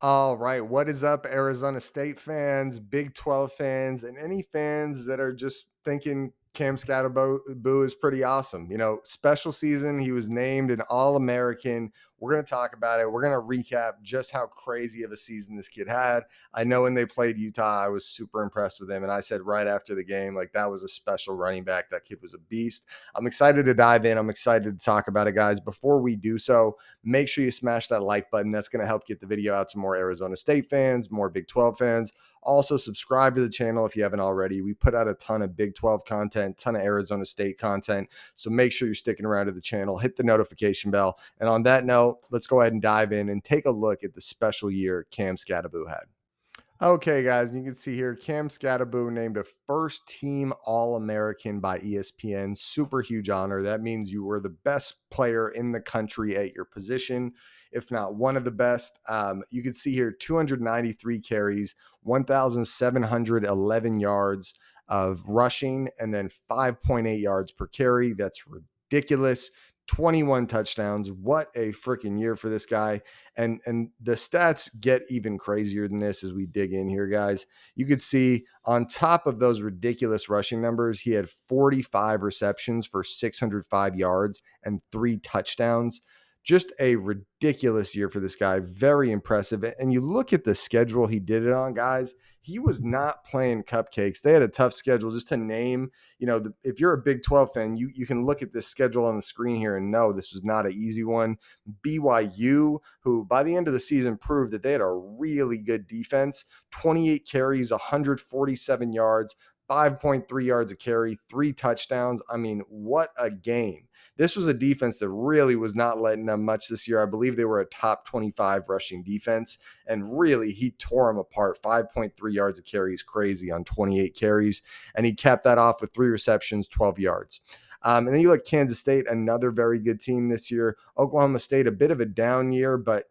All right. What is up, Arizona State fans, Big 12 fans, and any fans that are just thinking Cam Skattebo is pretty awesome? Special season. He was named an All American. We're going to talk about it. We're going to recap just how crazy of a season this kid had. I know when they played Utah, I was super impressed with him. And I said right after the game, like, that was a special running back. That kid was a beast. I'm excited to dive in. I'm excited to talk about it, guys. Before we do so, make sure you smash that like button. That's going to help get the video out to more Arizona State fans, more Big 12 fans. Also, subscribe to the channel if you haven't already. We put out a ton of Big 12 content, ton of Arizona State content. So make sure you're sticking around to the channel. Hit the notification bell. And on that note, let's go ahead and dive in and take a look at the special year Cam Skattebo had. Okay, guys, you can see here Cam Skattebo named a first team All American by ESPN. Super huge honor. That means you were the best player in the country at your position, if not one of the best. You can see here 293 carries, 1,711 yards of rushing, and then 5.8 yards per carry. That's ridiculous. 21 touchdowns. What a freaking year for this guy. And the stats get even crazier than this as we dig in here, guys. You could see on top of those ridiculous rushing numbers, he had 45 receptions for 605 yards and 3 touchdowns. Just a ridiculous year for this guy. Very impressive. And you look at the schedule he did it on, guys. He was not playing cupcakes. They had a tough schedule. Just to name, if you're a Big 12 fan, you can look at this schedule on the screen here and know this was not an easy one. BYU, who by the end of the season proved that they had a really good defense, 28 carries, 147 yards, 5.3 yards a carry, 3 touchdowns. I mean, what a game. This was a defense that really was not letting them much this year. I believe they were a top 25 rushing defense, and really he tore them apart. 5.3 yards a carry is crazy on 28 carries, and he capped that off with 3 receptions, 12 yards. And then you look Kansas State, another very good team this year. Oklahoma State, a bit of a down year, but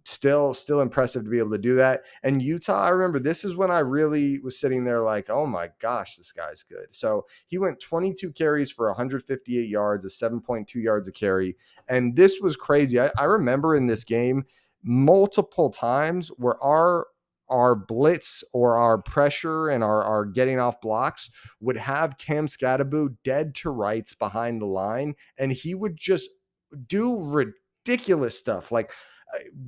still impressive to be able to do that. And Utah, I remember this is when I really was sitting there like, oh my gosh, this guy's good. So he went 22 carries for 158 yards, a 7.2 yards a carry. And this was crazy. I remember in this game multiple times where our blitz or our pressure and our getting off blocks would have Cam Skattebo dead to rights behind the line, and he would just do ridiculous stuff like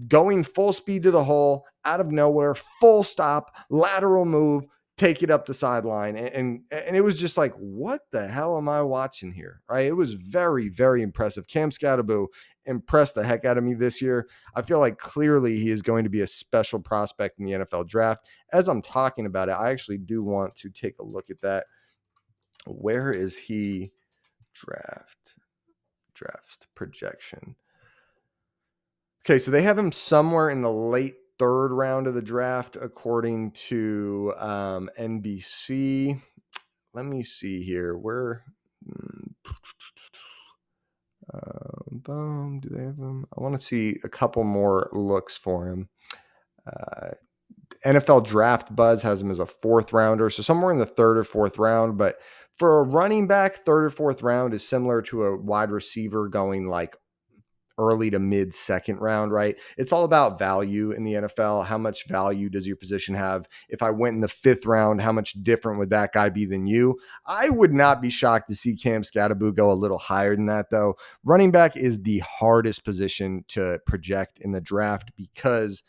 going full speed to the hole out of nowhere, full stop, lateral move, take it up the sideline. And it was just like, what the hell am I watching here? Right. It was very, very impressive. Cam Skattebo impressed the heck out of me this year. I feel like clearly he is going to be a special prospect in the NFL draft. As I'm talking about it, I actually do want to take a look at that. Where is he draft projection? Okay, so they have him somewhere in the late 3rd round of the draft, according to NBC. Let me see here. Where do they have him? I want to see a couple more looks for him. NFL Draft Buzz has him as a 4th rounder, so somewhere in the 3rd or 4th round. But for a running back, 3rd or 4th round is similar to a wide receiver going like early to mid 2nd round, right? It's all about value in the NFL. How much value does your position have? If I went in the 5th round, how much different would that guy be than you? I would not be shocked to see Cam Skattebo go a little higher than that, though. Running back is the hardest position to project in the draft because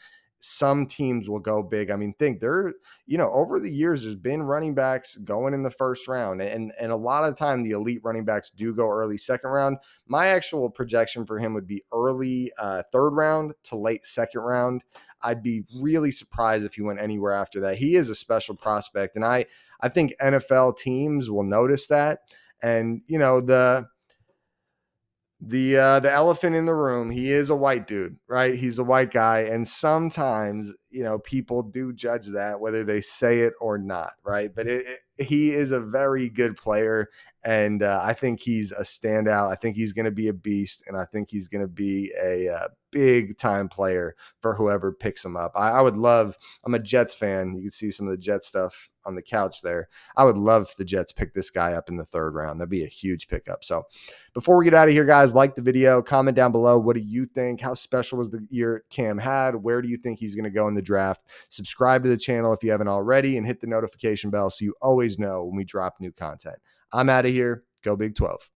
some teams will go big. I mean, over the years, there's been running backs going in the 1st round, and a lot of the time the elite running backs do go early 2nd round. My actual projection for him would be early 3rd round to late 2nd round. I'd be really surprised if he went anywhere after that. He is a special prospect, and I think NFL teams will notice that. And the elephant in the room, he is a white dude, right? He's a white guy, and sometimes people do judge that whether they say it or not, right? But he is a very good player, And I think he's a standout. I think he's going to be a beast, and I think he's going to be a big time player for whoever picks him up. I would love, I'm a Jets fan. You can see some of the Jets stuff on the couch there. I would love if the Jets pick this guy up in the third round. That'd be a huge pickup. So before we get out of here, guys, like the video, comment down below. What do you think? How special was the year Cam had? Where do you think he's going to go in the draft? Subscribe to the channel if you haven't already, and hit the notification bell so you always know when we drop new content. I'm out of here. Go Big 12.